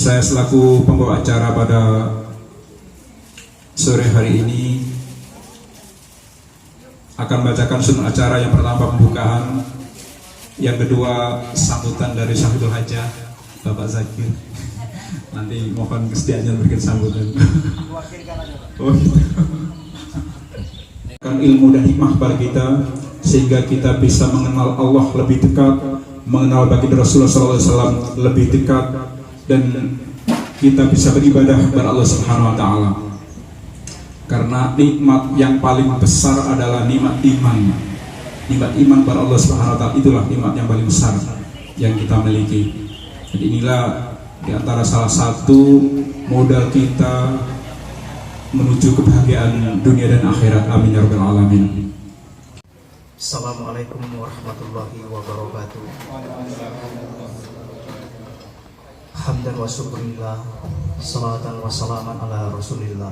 Saya selaku pembawa acara pada sore hari ini akan bacakan sunut acara. Yang pertama pembukaan, yang kedua sambutan dari Syahidul Hajah Bapak Zakir. Nanti mohon kesediaannya memberikan sambutan. Oh, gitu. Ilmu dan hikmah pada kita sehingga kita bisa mengenal Allah lebih dekat, mengenal baginda Rasulullah SAW lebih dekat, dan kita bisa beribadah kepada Allah Subhanahu Wa Taala. Karena nikmat yang paling besar adalah nikmat iman. Nikmat iman kepada Allah Subhanahu Wa Taala itulah nikmat yang paling besar yang kita miliki. Jadi inilah di antara salah satu modal kita menuju kebahagiaan dunia dan akhirat. Amin ya rabbal alamin. Assalamualaikum warahmatullahi wabarakatuh. Hamdan wa syukurillah, salatan wa salaman ala rasulillah.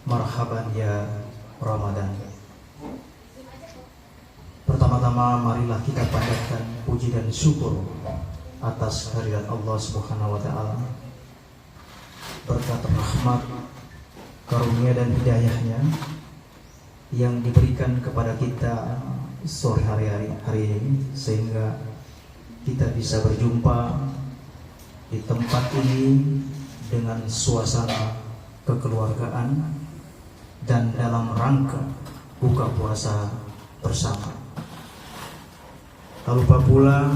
Marhaban ya Ramadan. Pertama-tama marilah kita panjatkan puji dan syukur atas kehadirat Allah Subhanahu wa taala. Berkat rahmat, karunia dan hidayahnya yang diberikan kepada kita sore hari ini, sehingga kita bisa berjumpa di tempat ini dengan suasana kekeluargaan dan dalam rangka buka puasa bersama. Tak lupa pula,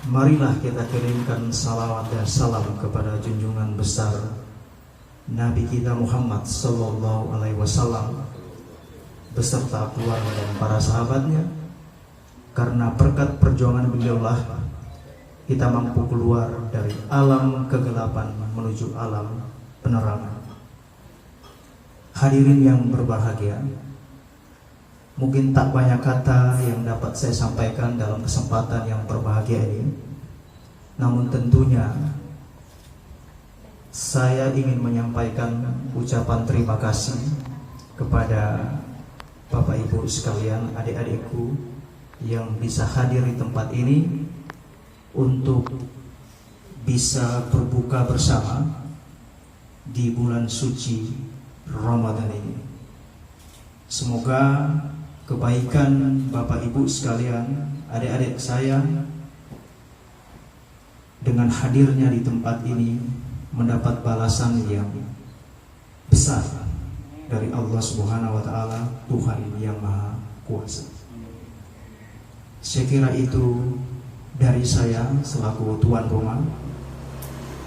marilah kita kirimkan salawat dan salam kepada junjungan besar Nabi kita Muhammad Sallallahu Alaihi Wasallam beserta keluarga dan para sahabatnya. Karena berkat perjuangan beliaulah kita mampu keluar dari alam kegelapan menuju alam penerangan. Hadirin yang berbahagia, mungkin tak banyak kata yang dapat saya sampaikan dalam kesempatan yang berbahagia ini. Namun tentunya saya ingin menyampaikan ucapan terima kasih kepada Bapak Ibu sekalian, adik-adikku yang bisa hadir di tempat ini untuk bisa berbuka bersama di bulan suci Ramadan ini. Semoga kebaikan Bapak Ibu sekalian, adik-adik saya, dengan hadirnya di tempat ini mendapat balasan yang besar dari Allah Subhanahu wa taala, Tuhan yang Maha Kuasa. Saya kira itu dari saya selaku tuan rumah.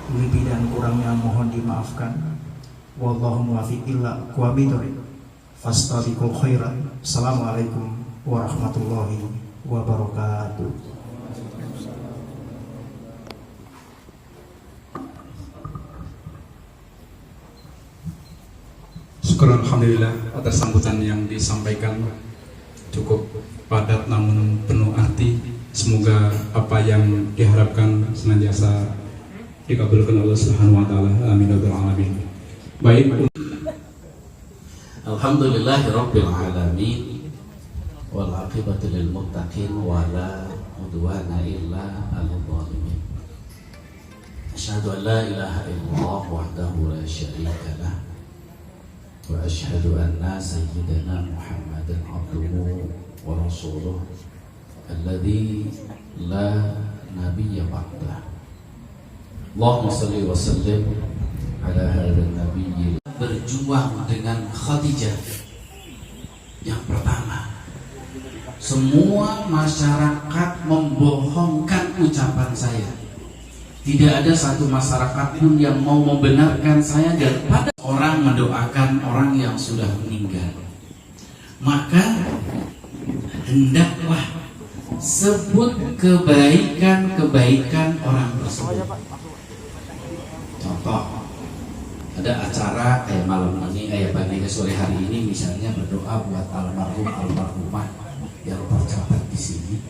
Lebih dan kurangnya mohon dimaafkan. Wallahu muwaffiq ila aqwamit thoriq. Fastabiqul khairat. Assalamualaikum warahmatullahi wabarakatuh. Syukur alhamdulillah atas sambutan yang disampaikan, cukup padat namun penuh arti. Semoga apa yang diharapkan senantiasa dikabulkan Allah Subhanahu wa taala. Amin ya rabbal alamin. Baik. Alhamdulillahirabbil alamin wal aqibatu lil muttaqin wa la udwana illa 'alal zalimin. Asyhadu an la ilaha illallah wahdahu la syarika lah wa asyhadu anna sayyidana Muhammadan abduhu wa rasuluh alladzi la nabiyya ba'dah. Allahumma shalli wa sallim ala hadzal nabiyyi. Berjuang dengan Khadijah. Yang pertama, semua masyarakat membohongkan ucapan saya. Tidak ada satu masyarakat pun yang mau membenarkan saya, dan pada orang mendoakan orang yang sudah meninggal. Maka hendaklah sebut kebaikan-kebaikan orang tersebut. Contoh, ada acara kayak malam ini, pagi sore hari ini, misalnya berdoa buat almarhum almarhumah yang tercatat di sini.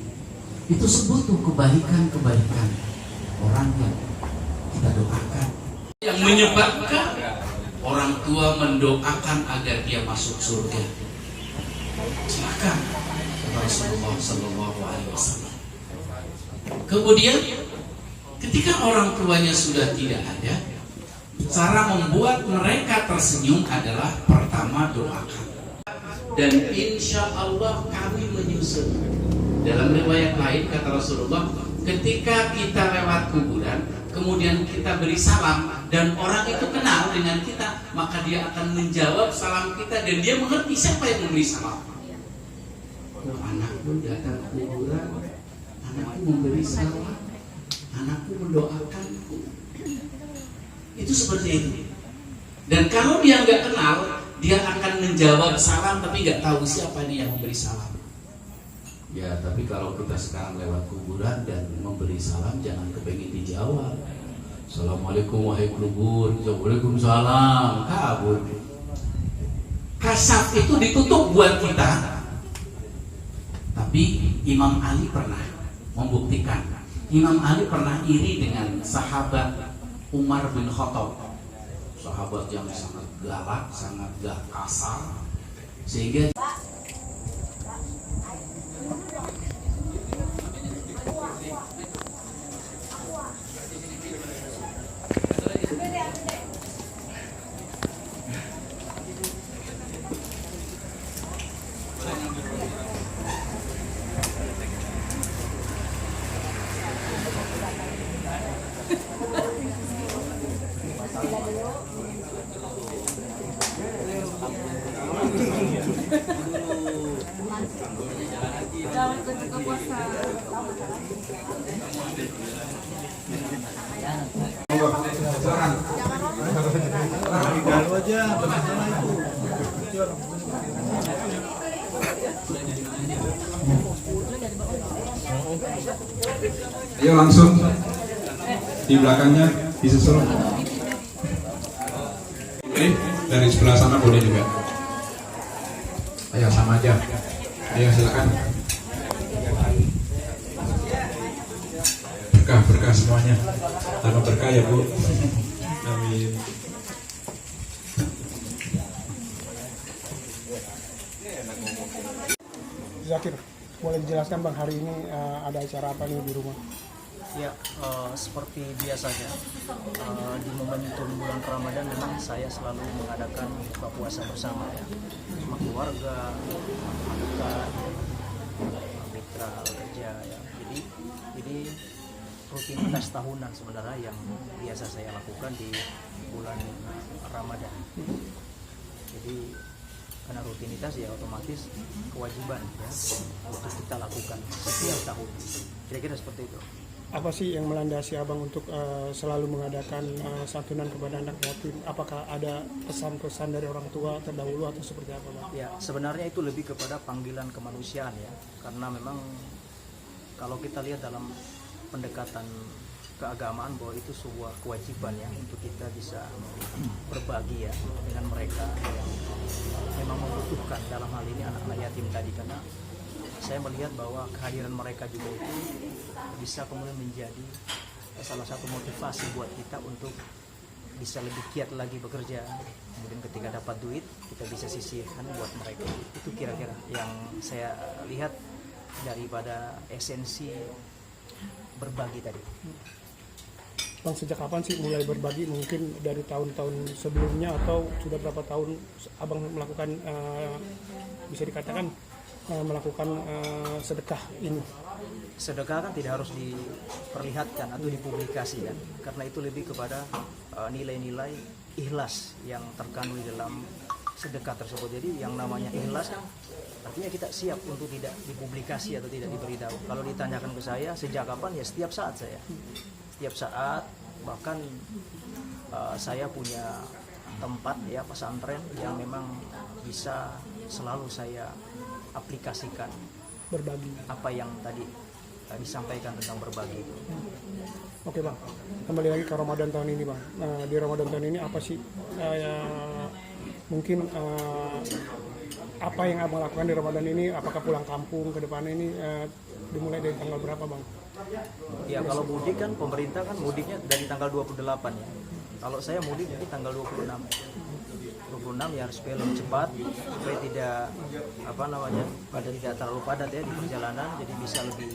Itu sebut tuh kebaikan-kebaikan orang yang kita doakan, yang menyebabkan orang tua mendoakan agar dia masuk surga. Silakan Rasulullah Sallallahu Alaihi Wasallam. Kemudian Ketika orang tuanya sudah tidak ada, cara membuat mereka tersenyum adalah pertama doakan. Dan insya Allah kami menyusul. Dalam riwayat lain kata Rasulullah, ketika kita lewat kuburan, kemudian kita beri salam dan orang itu kenal dengan kita, maka dia akan menjawab salam kita dan dia mengerti siapa yang memberi salam. Oh, anakku datang ke kuburan, anakku memberi salam, anakku mendoakanku. Itu seperti itu. Dan kalau dia nggak kenal, dia akan menjawab salam tapi nggak tahu siapa nih yang memberi salam. Ya, tapi kalau kita sekarang lewat kuburan dan memberi salam, jangan kepengin dijawab. Assalamualaikum wahai kubur. Waalaikumsalam. Kabur. Kasaf itu ditutup buat kita. Tapi Imam Ali pernah membuktikan. Imam Ali pernah iri dengan sahabat Umar bin Khattab, sahabat yang sangat galak, sangat kasar, sehingga Ayo langsung di belakangnya disusul. Dari sebelah sana boleh juga. Ayo sama aja. Ayo silakan. Berkah semuanya. Tambah berkah ya Bu. Amin. Zakir, boleh dijelaskan Bang, hari ini ada acara apa nih di rumah? Ya, seperti biasanya di momentum bulan Ramadan memang saya selalu mengadakan buka puasa bersama ya, sama keluarga, dekat, mitra kerja ya. Jadi rutinitas tahunan sebenarnya yang biasa saya lakukan di bulan Ramadan. Jadi karena rutinitas ya otomatis kewajiban ya untuk kita lakukan setiap tahun. Kira-kira seperti itu. Apa sih yang melandasi Abang untuk selalu mengadakan santunan kepada anak yatim? Apakah ada pesan-pesan dari orang tua terdahulu atau seperti apa Bang? Ya, sebenarnya itu lebih kepada panggilan kemanusiaan ya. Karena memang kalau kita lihat dalam pendekatan keagamaan bahwa itu sebuah kewajiban ya untuk kita bisa berbagi ya dengan mereka yang memang membutuhkan, dalam hal ini anak-anak yatim tadi, karena saya melihat bahwa kehadiran mereka juga itu bisa kemudian menjadi salah satu motivasi buat kita untuk bisa lebih giat lagi bekerja. Kemudian ketika dapat duit kita bisa sisihkan buat mereka. Itu kira-kira yang saya lihat daripada esensi berbagi tadi. Bang, sejak kapan sih mulai berbagi? Mungkin dari tahun-tahun sebelumnya atau sudah berapa tahun Abang melakukan bisa dikatakan melakukan sedekah ini? Sedekah kan tidak harus diperlihatkan atau dipublikasikan, karena itu lebih kepada nilai-nilai ikhlas yang terkandung di dalam sedekah tersebut. Jadi yang namanya ikhlas kan artinya kita siap untuk tidak dipublikasi atau tidak diberitahu. Kalau ditanyakan ke saya sejak kapan, ya setiap saat setiap saat, bahkan saya punya tempat ya pesantren yang memang bisa selalu saya aplikasikan Berbagi. apa yang tadi disampaikan tentang berbagi itu. Oke Bang, kembali lagi ke Ramadan tahun ini Bang. Di Ramadan tahun ini apa sih mungkin apa yang Abang lakukan di Ramadan ini? Apakah pulang kampung ke depan ini dimulai dari tanggal berapa Bang? Ya, kalau mudik kan pemerintah kan mudiknya dari tanggal 28 ya. Kalau saya mudik dari tanggal 26. 26 ya supaya lebih cepat, supaya tidak tidak terlalu padat ya di perjalanan, jadi bisa lebih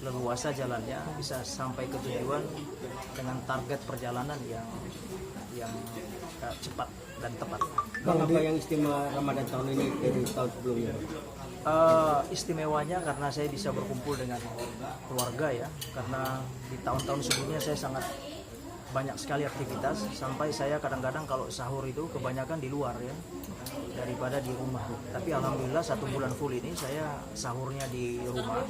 leluasa jalannya, bisa sampai ke tujuan dengan target perjalanan yang cepat dan tepat. Bang, apa yang istimewa Ramadan tahun ini dari tahun sebelumnya? Istimewanya karena saya bisa berkumpul dengan keluarga ya, karena di tahun-tahun sebelumnya saya sangat banyak sekali aktivitas, sampai saya kadang-kadang kalau sahur itu kebanyakan di luar ya daripada di rumah. Tapi alhamdulillah 1 bulan full ini saya sahurnya di rumah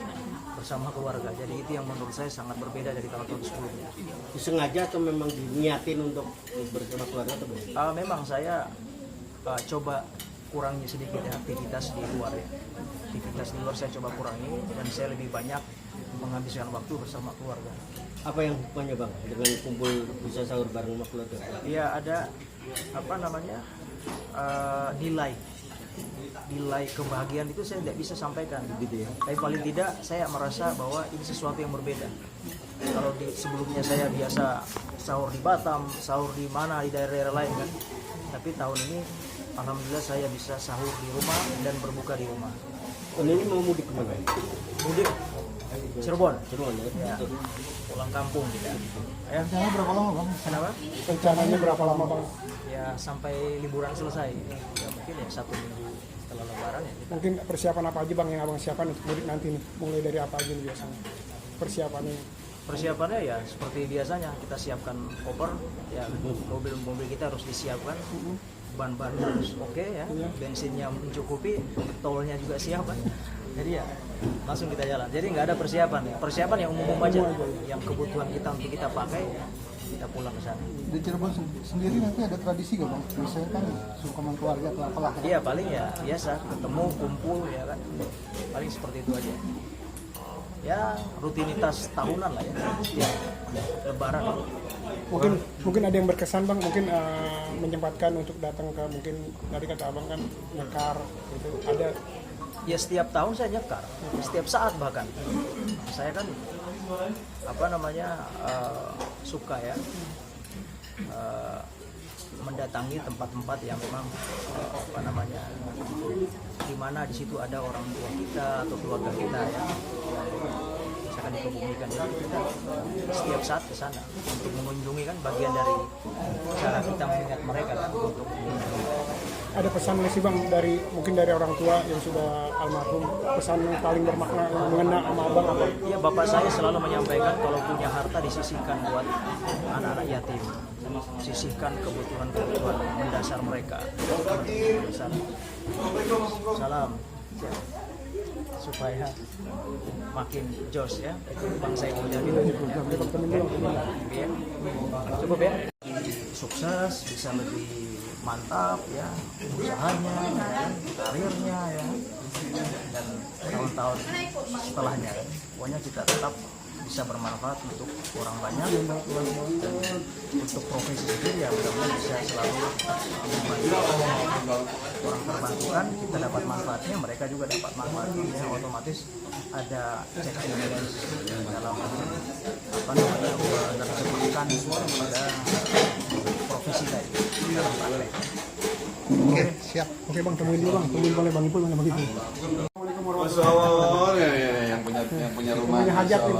bersama keluarga, jadi itu yang menurut saya sangat berbeda dari tahun-tahun sebelumnya. Disengaja atau memang diniatin untuk bersama keluarga atau bagaimana? Memang saya coba kurangi sedikit ya aktivitas di luar ya. Aktivitas di luar saya coba kurangi dan saya lebih banyak menghabiskan waktu bersama keluarga. Apa yang hubungannya Bang dengan kumpul bisa sahur bareng sama keluarga? Iya, ada nilai kebahagiaan itu saya tidak bisa sampaikan gitu ya. Tapi paling tidak saya merasa bahwa ini sesuatu yang berbeda. Kalau sebelumnya saya biasa sahur di Batam, sahur di mana di daerah-daerah lain kan. Tapi tahun ini alhamdulillah saya bisa sahur di rumah dan berbuka di rumah. Ini mau mudik kemana? Mudik Cirebon. Cirebon ya. Pulang kampung kita. Ya. Rencananya berapa lama Bang? Kenapa? Rencananya berapa lama Bang? Ya sampai liburan selesai. Ya mungkin ya 1 minggu setelah lebaran ya. Mungkin persiapan apa aja Bang yang Abang siapkan untuk mudik nanti nih? Mulai dari apa aja nih biasanya? Persiapannya ya seperti biasanya, kita siapkan koper ya, mobil kita harus disiapkan, bahan-bahan harus oke ya, bensinnya mencukupi, tolnya juga siap kan. Jadi ya langsung kita jalan. Jadi nggak ada persiapan yang umum aja, yang kebutuhan kita untuk kita pakai, kita pulang ke sana. Di Cirebon sendiri nanti ada tradisi gak Bang? Biasanya kan suka keluarga atau apalah. Iya paling ya biasa ketemu kumpul ya kan, paling seperti itu aja. Ya rutinitas tahunan lah ya, lebaran. Mungkin ada yang berkesan Bang, mungkin menyempatkan untuk datang ke, mungkin tadi kata Abang kan nyekar gitu, ada. Ya setiap tahun saya nyekar, setiap saat bahkan. Saya kan suka ya mendatangi tempat-tempat yang memang di mana di situ ada orang tua kita atau keluarga kita ya, misalkan dikebumikan, jadi kita setiap saat ke sana untuk mengunjungi, kan bagian dari cara kita mengingat mereka kan, untuk Ada pesan nggak sih Bang mungkin dari orang tua yang sudah almarhum, pesan yang paling bermakna yang mengena sama Abang apa? Ya bapak saya selalu menyampaikan kalau punya harta disisihkan buat anak-anak yatim, sisihkan kebutuhan mendasar mereka. Salam supaya makin jos ya, itu bangsa yang muda gitu. Ya. Cukup ya. Sukses, bisa lebih mantap ya usahanya, ya, karirnya ya, dan tahun-tahun setelahnya. Pokoknya kita tetap bisa bermanfaat untuk orang banyak, dan untuk profesi sendiri ya mudah-mudahan bisa selalu membantu orang terbantukan, kita dapat manfaatnya, mereka juga dapat manfaatnya, ya, otomatis ada check and balance dalam menerjemahkan pada profesi tadi dalam praktek. Oke, siap. Oke Bang, temuin dulu Bang, boleh Bang Ipul yang begitu. Yang punya rumah. Punya hajat nih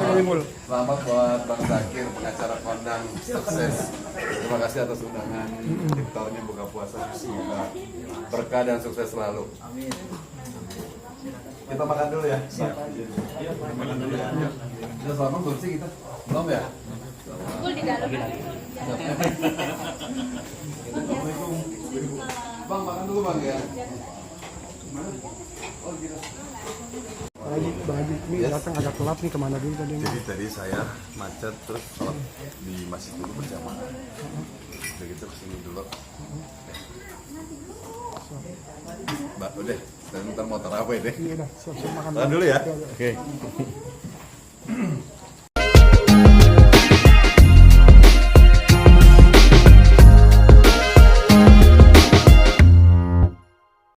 Bang Ipul. Selamat buat Bang Zakir, pengacara kondang, sukses. Terima kasih atas undangan. Iftarnya buka puasa, semoga berkah dan sukses selalu. Amin. Kita makan dulu ya. Makan dulu ya. Kita selamat bersih kita. Belum ya? Di dalam. Bang, makan dulu Bang ya. Bang Haji, ini datang agak telat nih, kemana dulu tadi? Jadi tadi saya macet terus sholat di masjid dulu berjamaah. Udah gitu kesini dulu. Mbak, udah. Dan ntar motor apa ya deh? Iya dah, siap-siap makan. Makan dulu ya. Oke.